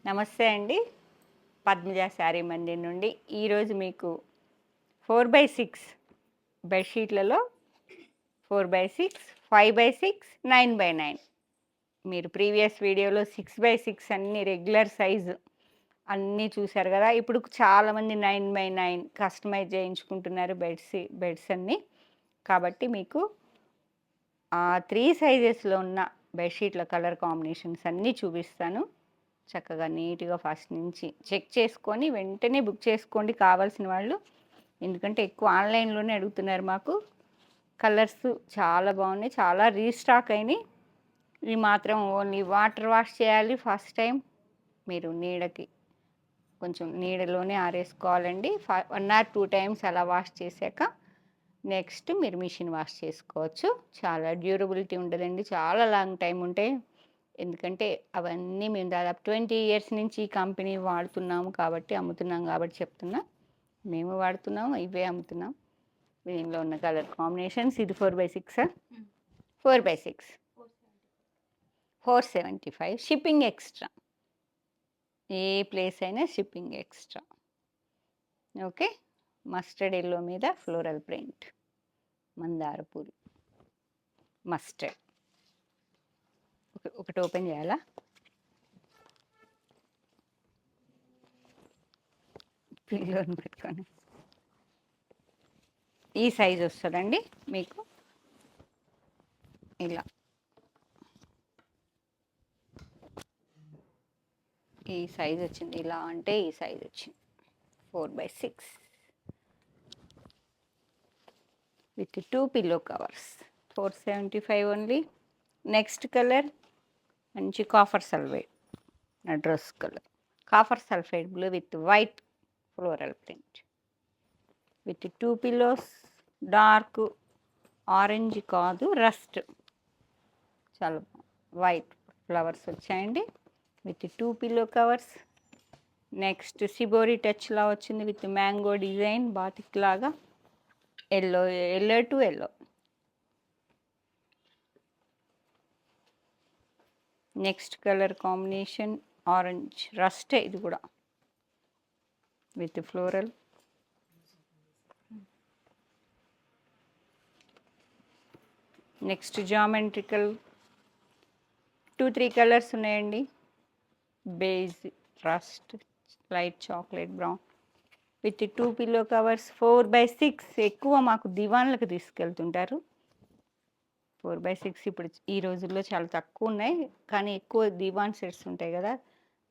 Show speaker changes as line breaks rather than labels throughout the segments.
నమస్తే అండి. పద్మజ శారీ మందిర్ నుండి ఈరోజు మీకు 4x6 బెడ్‌షీట్లలో 4x6, 5x6, 9x9 మీరు ప్రీవియస్ వీడియోలో 6x6 అన్నీ రెగ్యులర్ సైజు అన్నీ చూశారు కదా! ఇప్పుడు చాలామంది 9x9 కస్టమైజ్ చేయించుకుంటున్నారు బెడ్స్ అన్నీ. కాబట్టి మీకు ఆ 3 సైజెస్‌లో ఉన్న బెడ్‌షీట్ల కలర్ కాంబినేషన్స్ అన్నీ చూపిస్తాను. చక్కగా నీట్‌గా ఫస్ట్ నుంచి చెక్ చేసుకొని వెంటనే బుక్ చేసుకోండి కావాల్సిన వాళ్ళు. ఎందుకంటే ఎక్కువ ఆన్‌లైన్‌లోనే అడుగుతున్నారు మాకు. కలర్స్ చాలా బాగున్నాయి. చాలా రీస్టాక్ అయినాయి. ఇవి మాత్రం ఓన్లీ వాటర్ వాష్ చేయాలి ఫస్ట్ టైం. మీరు నీడకి కొంచెం నీడలోనే ఆరేసుకోవాలండి. 1 ఆర్ 2 టైమ్స్ అలా వాష్ చేశాక నెక్స్ట్ మీరు మిషన్ వాష్ చేసుకోవచ్చు. చాలా డ్యూరబిలిటీ ఉంటుందండి. చాలా లాంగ్ టైం ఉంటాయి. ఎందుకంటే అవన్నీ మేము దాదాపు 20 ఇయర్స్ నుంచి ఈ కంపెనీ వాడుతున్నాము కాబట్టి అమ్ముతున్నాం కాబట్టి చెప్తున్నా. మేము వాడుతున్నాము, ఇవే అమ్ముతున్నాం. దీనిలో ఉన్న కలర్ కాంబినేషన్స్ ఇది 4x6 4x6 475 షిప్పింగ్ ఎక్స్ట్రా. ఏ ప్లేస్ అయినా shipping extra. Okay. Mustard yellow మీద ఫ్లోరల్ ప్రింట్, మందార పూలు, మస్టర్డ్. ఒకటి ఓపెన్ చేయాలా? పిల్లోని పెట్టుకొని ఈ సైజ్ వస్తుందండి మీకు. ఇలా ఈ సైజ్ వచ్చింది. ఇలా అంటే ఈ సైజ్ వచ్చింది 4x6 with 2 pillow covers 475 only. Next colour మంచి కాఫర్ సల్ఫైడ్, నా dress colour copper sulphide blue with white floral print with 2 pillows. Dark orange కాదు, రస్ట్, చాలా వైట్ ఫ్లవర్స్ వచ్చాయండి with 2 pillow covers. Next shibori టచ్లా వచ్చింది with mango design, batik లాగా. Yellow to yellow. Next colour combination orange rust, ఇది కూడా with floral. Next geometrical 2-3 colours ఉన్నాయండి. Beige, rust, light chocolate brown with 2 pillow covers 4x6. ఎక్కువ మాకు దివాన్లకు తీసుకెళ్తుంటారు. 4x6 ఇప్పుడు ఈ రోజుల్లో చాలా తక్కువ ఉన్నాయి, కానీ ఎక్కువ దివాన్ సెట్స్ ఉంటాయి కదా,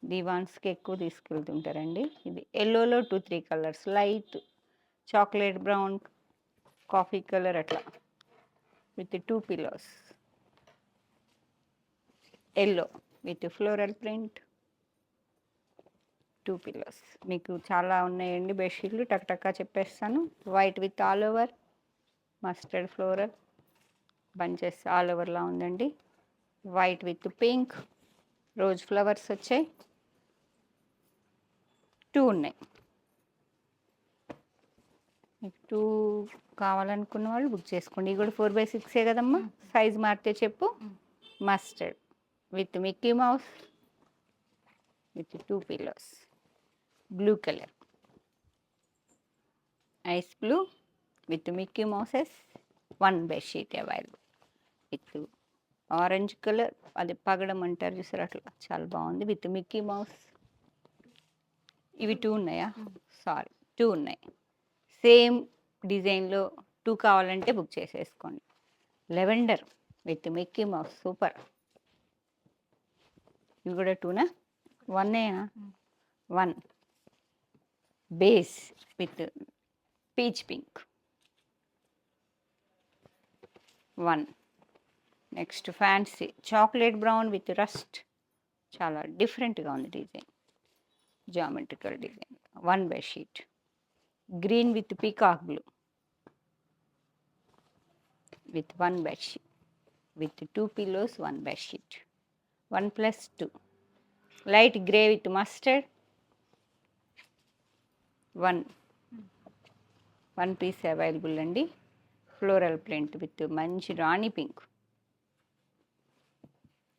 దివాన్స్కి ఎక్కువ తీసుకెళ్తుంటారండి. ఇది ఎల్లోలో 2-3 colours, light chocolate brown, coffee colour అట్లా with 2 pillows. Yellow with floral print 2 pillows. మీకు చాలా ఉన్నాయండి బెడ్షీట్లు, టక్టక్కా చెప్పేస్తాను. White with all over, mustard floral bunches all ఓవర్లా ఉందండి. White with pink, rose flowers వచ్చాయి. 2 ఉన్నాయి. మీకు 2 కావాలనుకున్న వాళ్ళు బుక్ చేసుకోండి. ఇవి కూడా 4x6 కదమ్మా. సైజ్ మారితే చెప్పు. Mustard with Mickey mouse with 2 pillows. Blue colour ice blue with Mickey mouses. 1 bedsheet available with orange colour, అది పగడం అంటారు చూసారు, అట్లా చాలా బాగుంది విత్ మిక్కీ మౌస్. ఇవి 2 ఉన్నాయా? సారీ, 2 ఉన్నాయి. సేమ్ డిజైన్లో 2 కావాలంటే బుక్ చేసేసుకోండి. Lavender with Mickey Mouse super. ఇవి కూడా 2నా? 1ఏనా? 1 base with peach pink 1. Next fancy chocolate brown with rust, చాలా డిఫరెంట్గా ఉంది design, geometrical design. 1 bedsheet. Green with peacock blue with 1 bedsheet with 2 pillows. 1 bedsheet 1+2. Light grey with mustard 1 piece available అండి. Floral print with మంచి rani pink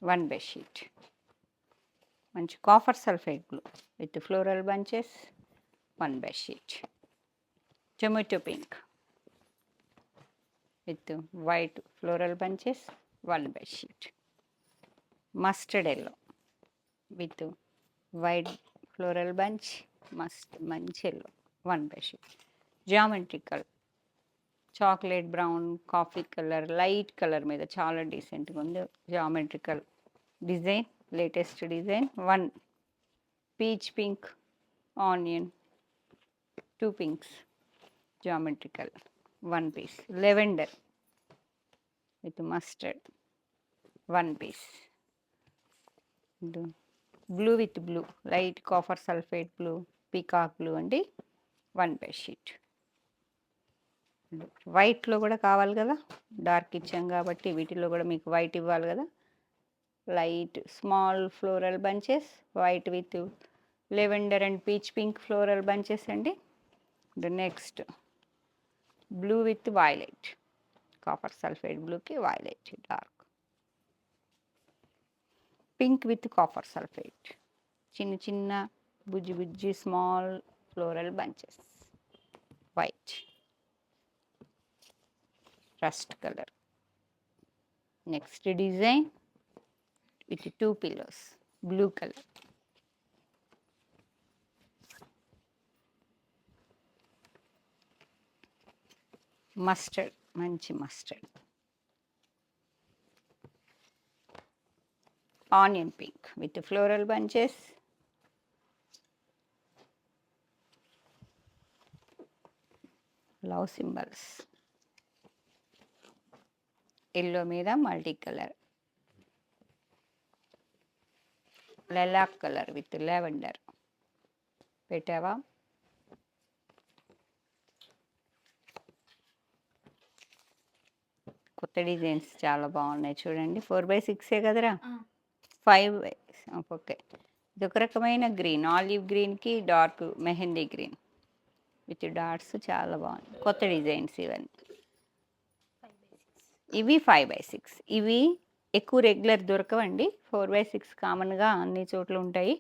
1 bedsheet. మంచి copper sulphate blue with floral bunches, 1 bedsheet. Tomato pink with white floral bunches, 1 bedsheet. Mustard yellow with white floral bunch, మంచి yellow, 1 bedsheet. Geometrical chocolate brown, coffee colour, light colour మీద చాలా డీసెంట్గా ఉంది. Geometrical design, latest design. 1 peach pink, onion, 2 pinks, geometrical, 1 piece. Lavender with mustard, 1 piece. Blue with blue, light copper sulphate blue, peacock blue అండి, 1 bedsheet. వైట్లో కూడా కావాలి కదా, dark ఇచ్చాం కాబట్టి వీటిలో కూడా మీకు వైట్ ఇవ్వాలి కదా. Light small floral bunches, white with lavender and peach pink floral bunches అండి. Next blue with violet, copper sulphate బ్లూకి violet dark. Pink with copper sulphate, చిన్న చిన్న బుజ్జి బుజ్జి small floral bunches, white. Rust colour. Next design with 2 pillows, blue colour. Mustard, మంచి mustard. Onion pink with floral bunches, love symbols. Yellow మీద multi colour, lilac colour with lavender పెట్టావా. కొత్త designs చాలా బాగున్నాయి చూడండి. 4x6 కదరా, 5 ఓకే. ఇది ఒక రకమైన గ్రీన్, ఆలివ్ గ్రీన్కి dark mehndi green with dots, చాలా బాగుంది. కొత్త డిజైన్స్ ఇవన్నీ. ఇవి 5x6. ఇవి ఎక్కువ రెగ్యులర్ దొరకవండి. 4x6 కామన్గా అన్ని చోట్ల ఉంటాయి.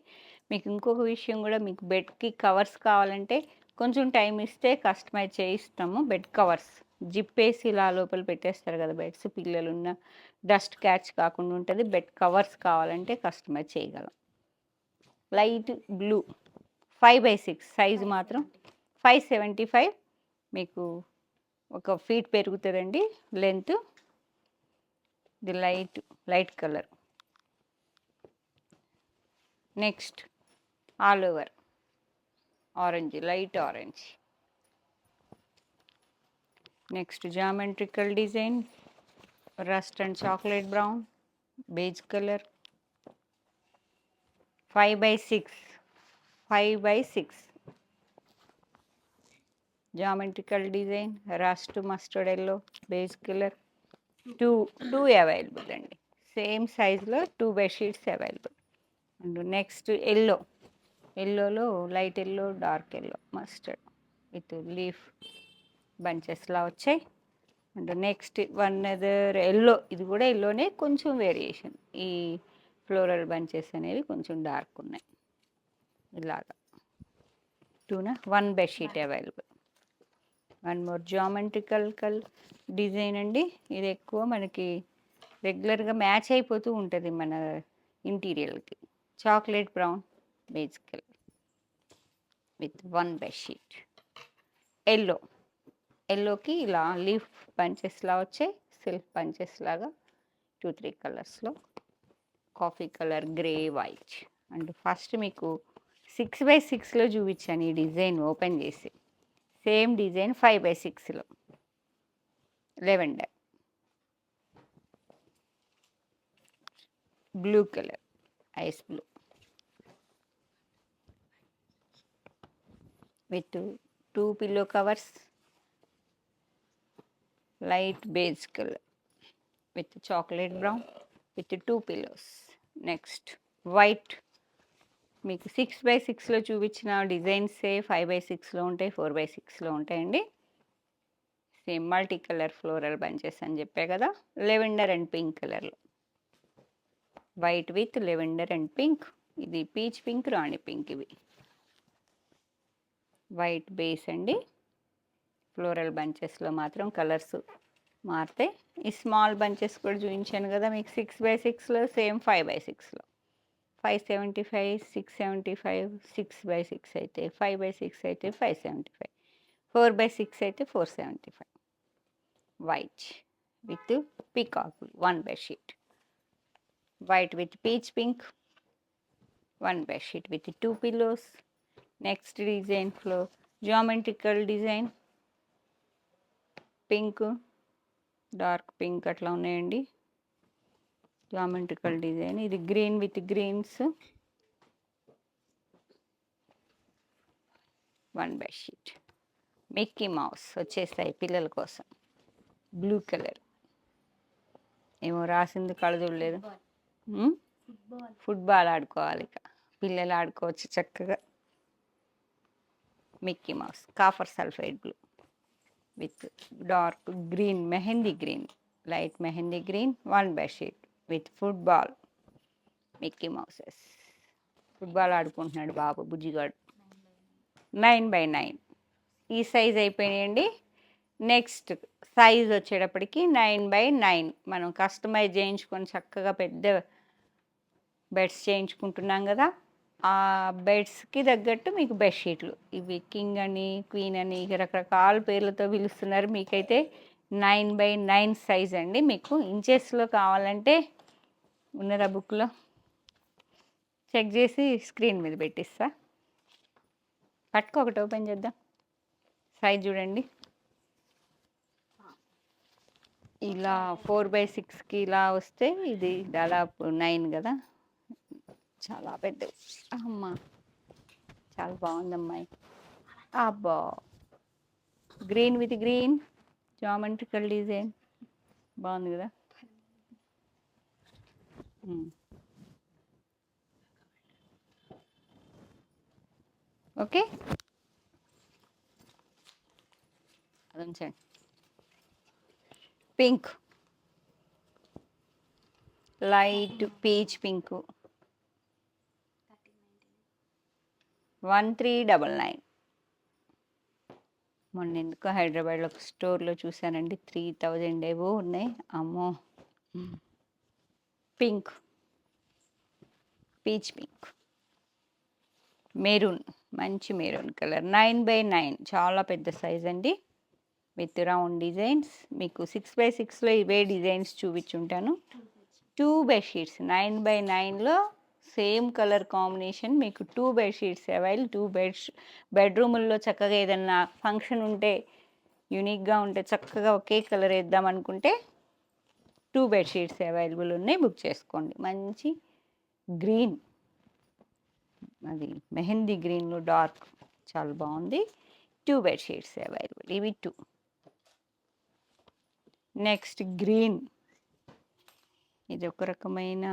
మీకు ఇంకొక విషయం కూడా, మీకు బెడ్కి కవర్స్ కావాలంటే కొంచెం టైం ఇస్తే కస్టమైజ్ చేయిస్తాము. బెడ్ కవర్స్ జిప్ వేసి ఇలా లోపల పెట్టేస్తారు కదా బెడ్స్, పిల్లలున్న డస్ట్ క్యాచ్ కాకుండా ఉంటుంది. బెడ్ కవర్స్ కావాలంటే కస్టమైజ్ చేయగలం. లైట్ బ్లూ 5x6 సైజు మాత్రం 575, మీకు 1 ఫీట్ పెరుగుతుందండి లెంత్. ఇది light colour. Next all over orange, light orange. Next geometrical design, rust and chocolate brown, beige colour. 5x6 geometrical design, rust mustard yellow, beige colour. 2 available అండి. Same సైజులో 2 bedsheets available. And next ఎల్లోలో light yellow, dark yellow, mustard with leaf బంచెస్లా వచ్చాయి. And next 1 other yellow, ఇది కూడా ఎల్లోనే కొంచెం variation. ఈ floral bunches అనేవి కొంచెం డార్క్ ఉన్నాయి. ఇలాగా 1 bedsheet available. 1 more geometrical design అండి. ఇది ఎక్కువ మనకి రెగ్యులర్గా మ్యాచ్ అయిపోతూ ఉంటుంది మన ఇంటీరియర్కి. Chocolate brown, beige colour with 1 bedsheet. ఎల్లోకి ఇలా లీఫ్ బంచెస్లా వచ్చాయి, సిల్క్ బంచెస్ లాగా 2-3 కలర్స్లో. Coffee colour, grey, white. And first మీకు 6x6లో చూపించాను ఈ డిజైన్ ఓపెన్ చేసి. సేమ్ డిజైన్ 5x6లో lavender, blue colour, ice blue with 2 pillow covers, light beige colour with chocolate brown with 2 pillows. Next white, మీకు 6x6లో చూపించిన డిజైన్సే 5x6లో ఉంటాయి, 4x6లో ఉంటాయండి. Same multi colour floral bunches అని చెప్పే కదా. లెవెండర్ అండ్ పింక్ కలర్లో, white with lavender and pink, ఇది పీచ్ పింక్, రాణి పింక్. ఇవి వైట్ బేస్ అండి. ఫ్లోరల్ బంచెస్లో మాత్రం కలర్స్ మారుతాయి. ఈ స్మాల్ బంచెస్ కూడా చూపించాను కదా మీకు 6x6లో, సేమ్ 5x6లో. 575, 675, 6x6 అయితే 5x6 అయితే 575, 4x6 అయితే 475. White with peacock 1 bedsheet. White with peach pink 1 bedsheet with 2 pillows. Next design flow geometrical design, pink, dark pink అట్లా ఉన్నాయండి. Geometrical design. ఇది green with greens 1 bedsheet. Mickey Mouse వచ్చేస్తాయి పిల్లల కోసం. Blue colour ఏమో రాసింది కళ్ళజోడలేదు. ఫుట్బాల్ ఆడుకోవాలి, ఇక పిల్లలు ఆడుకోవచ్చు చక్కగా. Mickey Mouse copper sulphide blue with dark green, mehndi green, light mehndi green 1 bedsheet with football. Mickey Mouses football ఆడుకుంటున్నాడు బాబు బుజ్జిగాడు. 9x9 ఈ సైజ్ అయిపోయినాయండి. నెక్స్ట్ సైజ్ వచ్చేటప్పటికి 9x9 మనం కస్టమైజ్ చేయించుకొని చక్కగా పెద్ద బెడ్స్ చేయించుకుంటున్నాం కదా, ఆ బెడ్స్కి తగ్గట్టు మీకు బెడ్షీట్లు. ఇవి కింగ్ అని, క్వీన్ అని రకరకాల పేర్లతో పిలుస్తున్నారు. మీకైతే 9x9 సైజ్ అండి. మీకు ఇంచెస్లో కావాలంటే ఉన్నరా బుక్లో చెక్ చేసి స్క్రీన్ మీద పెట్టిస్తా. పట్టుకో, ఒకటి ఓపెన్ చేద్దాం. సైజ్ చూడండి, ఇలా 4x6కి ఇలా వస్తే ఇది దాదాపు 9 కదా, చాలా పెద్దది. అమ్మా చాలా బాగుందమ్మాయి. అబ్బా green with green geometrical design బాగుంది కదా. ఓకే, అది ఉంచండి. Pink, light peach pink 1399. మొన్న ఎందుకో హైదరాబాద్లో ఒక స్టోర్లో చూశానండి, 3000 ఏవో ఉన్నాయి. అమ్మో. పింక్, పీచ్ పింక్, మెరూన్, మంచి మెరూన్ కలర్ 9x9 చాలా పెద్ద సైజ్ అండి విత్ రౌండ్ డిజైన్స్. మీకు 6x6లో ఇవే డిజైన్స్ చూపించుంటాను. 2 బెడ్షీట్స్ 9x9లో సేమ్ కలర్ కాంబినేషన్. మీకు 2 బెడ్షీట్స్ అవైల్. 2 బెడ్రూముల్లో చక్కగా ఏదన్నా ఫంక్షన్ ఉంటే, యూనిక్గా ఉంటే, చక్కగా ఒకే కలర్ వేద్దాం అనుకుంటే 2 బెడ్షీట్స్ అవైలబుల్ ఉన్నాయి, బుక్ చేసుకోండి. మంచి గ్రీన్, అది మెహందీ గ్రీన్లో డార్క్ చాలా బాగుంది. 2 బెడ్షీట్స్ అవైలబుల్, ఇవి 2. నెక్స్ట్ గ్రీన్, ఇది ఒక రకమైన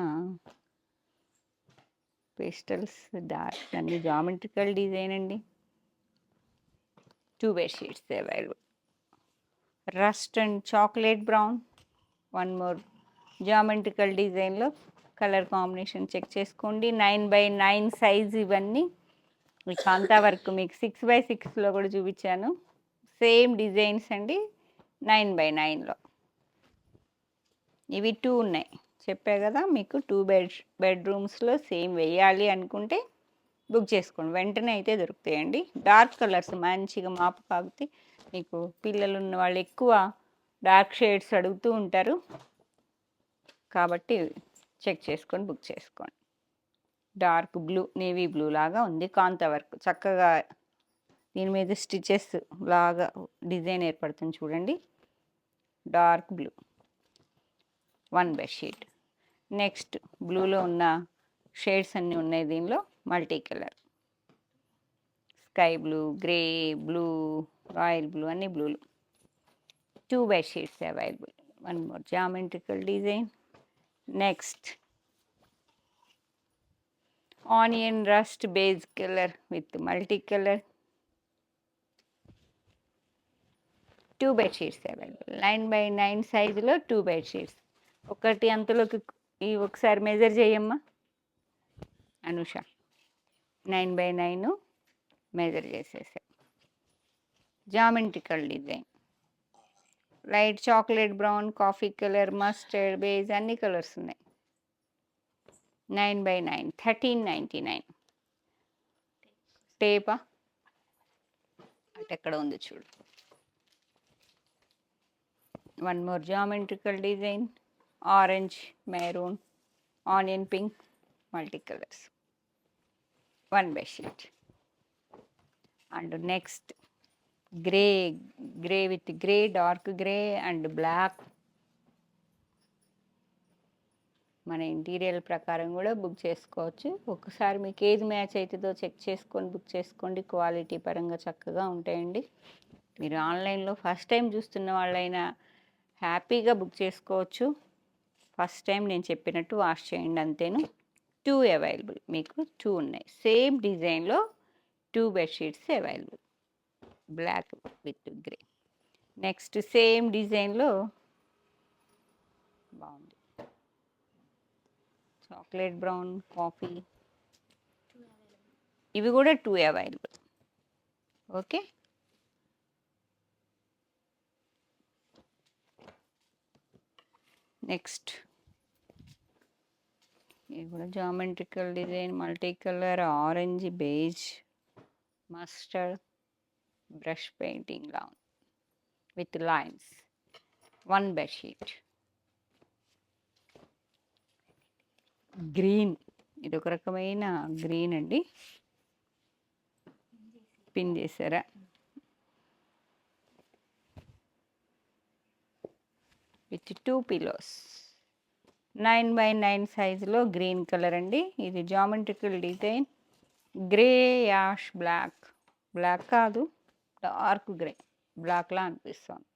పేస్టల్స్ డార్క్ అన్ని జామెట్రికల్ డిజైన్ అండి. 2 bedsheets available. Rust and chocolate brown 1 more geometrical డిజైన్లో కలర్ కాంబినేషన్ చెక్ చేసుకోండి. 9x9 సైజ్ ఇవన్నీ. మీకు అంతా వరకు మీకు 6x6లో కూడా చూపించాను, సేమ్ డిజైన్స్ అండి 9x9లో. ఇవి 2 ఉన్నాయి చెప్పా కదా. మీకు 2 బెడ్రూమ్స్లో సేమ్ వేయాలి అనుకుంటే బుక్ చేసుకోండి, వెంటనే అయితే దొరుకుతాయండి. డార్క్ కలర్స్ మంచిగా మాపు కాగుతాయి. మీకు పిల్లలు ఉన్న వాళ్ళు ఎక్కువ డార్క్ షేడ్స్ అడుగుతూ ఉంటారు కాబట్టి చెక్ చేసుకొని బుక్ చేసుకోండి. డార్క్ బ్లూ, నేవీ బ్లూ లాగా ఉంది, కాంతా వర్క్ చక్కగా దీని మీద స్టిచెస్ లాగా డిజైన్ ఏర్పడుతుంది చూడండి. Dark blue 1 bedsheet. నెక్స్ట్ బ్లూలో ఉన్న షేడ్స్ అన్నీ ఉన్నాయి దీనిలో. Multi colour, sky blue, grey, blue, royal blue, అన్ని బ్లూలు. 2 bedsheets available. 1 more geometrical design. Next onion rust beige colour with multi colour. 2 bedsheets available. 9x9 సైజులో 2 bedsheets. ఒకటి అంతలోకి ఈ ఒకసారి మెజర్ చేయమ్మా. అనుష 9x9 మెజర్ చేసేసా. Geometrical design light chocolate brown, coffee colour, mustard, beige అన్ని colours ఉన్నాయి. 9x9 1399. టేపా అటు ఎక్కడ ఉంది చూడు. One more geometrical design orange, maroon, onion pink, multi colours. One bedsheet. And next grey with grey, dark grey and black. మన interior ప్రకారం కూడా బుక్ చేసుకోవచ్చు. ఒకసారి మీకు ఏది మ్యాచ్ అవుతుందో చెక్ చేసుకొని బుక్ చేసుకోండి. క్వాలిటీ పరంగా చక్కగా ఉంటాయండి. మీరు ఆన్లైన్లో ఫస్ట్ టైం చూస్తున్న వాళ్ళైనా హ్యాపీగా బుక్ చేసుకోవచ్చు. ఫస్ట్ టైం నేను చెప్పినట్టు వాష్ చేయండి అంతేను. 2 అవైలబుల్, మీకు 2 ఉన్నాయి. సేమ్ డిజైన్లో 2 bedsheets available, black with grey. Next same డిజైన్లో బాగుంది చాక్లెట్ బ్రౌన్, కాఫీ, ఇవి కూడా 2 అవైలబుల్. ఓకే, నెక్స్ట్ ఇది కూడా geometrical design, multi colour, orange, beige, mustard, brush painting law with lines. 1 bedsheet. Green, ఇది ఒక రకమైన గ్రీన్ అండి, పిన్ చేశారా. With 2 pillows. 9x9 సైజులో గ్రీన్ కలర్ అండి. ఇది geometrical design, grey ash black, black కాదు డార్క్ గ్రే, బ్లాక్లా అనిపిస్తుంది.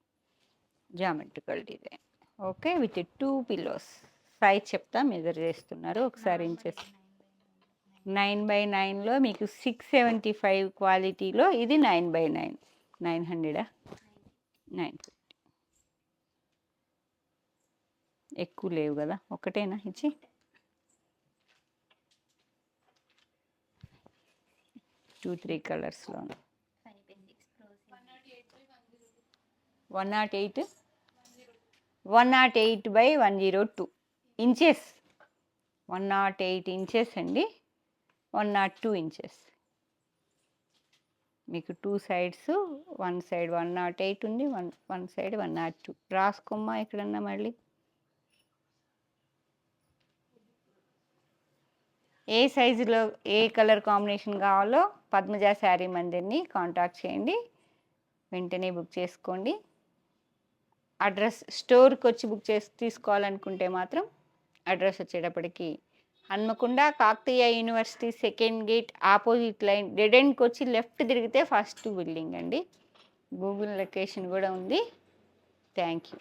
Geometrical design. Okay, with 2 pillows. Size చెప్తా, మెజర్ చేస్తున్నారు ఒకసారి. ఇంచెస్ 9x9లో మీకు 675 క్వాలిటీలో, ఇది 9x9 900 950. ఎక్కువ లేవు కదా, ఒకటేనా ఇచ్చి. 2-3 కలర్స్లో 108/102 ఇంచెస్. 108 ఇంచెస్ అండి, 102 ఇంచెస్. మీకు 2 సైడ్స్, 1 సైడ్ 108 ఉంది, 1 సైడ్ 102. రాసుకోమ్మా ఎక్కడన్నా మళ్ళీ. ఏ సైజులో ఏ కలర్ కాంబినేషన్ కావాలో పద్మజ శారీ మందిర్ని కాంటాక్ట్ చేయండి, వెంటనే బుక్ చేసుకోండి. అడ్రస్ స్టోర్కి వచ్చి బుక్ తీసుకోవాలనుకుంటే మాత్రం అడ్రస్ వచ్చేటప్పటికి Hanamkonda Kakatiya University 2nd gate opposite line dead ఎండ్కి వచ్చి లెఫ్ట్ తిరిగితే ఫస్ట్ బిల్డింగ్ అండి. గూగుల్ లొకేషన్ కూడా ఉంది. Thank you.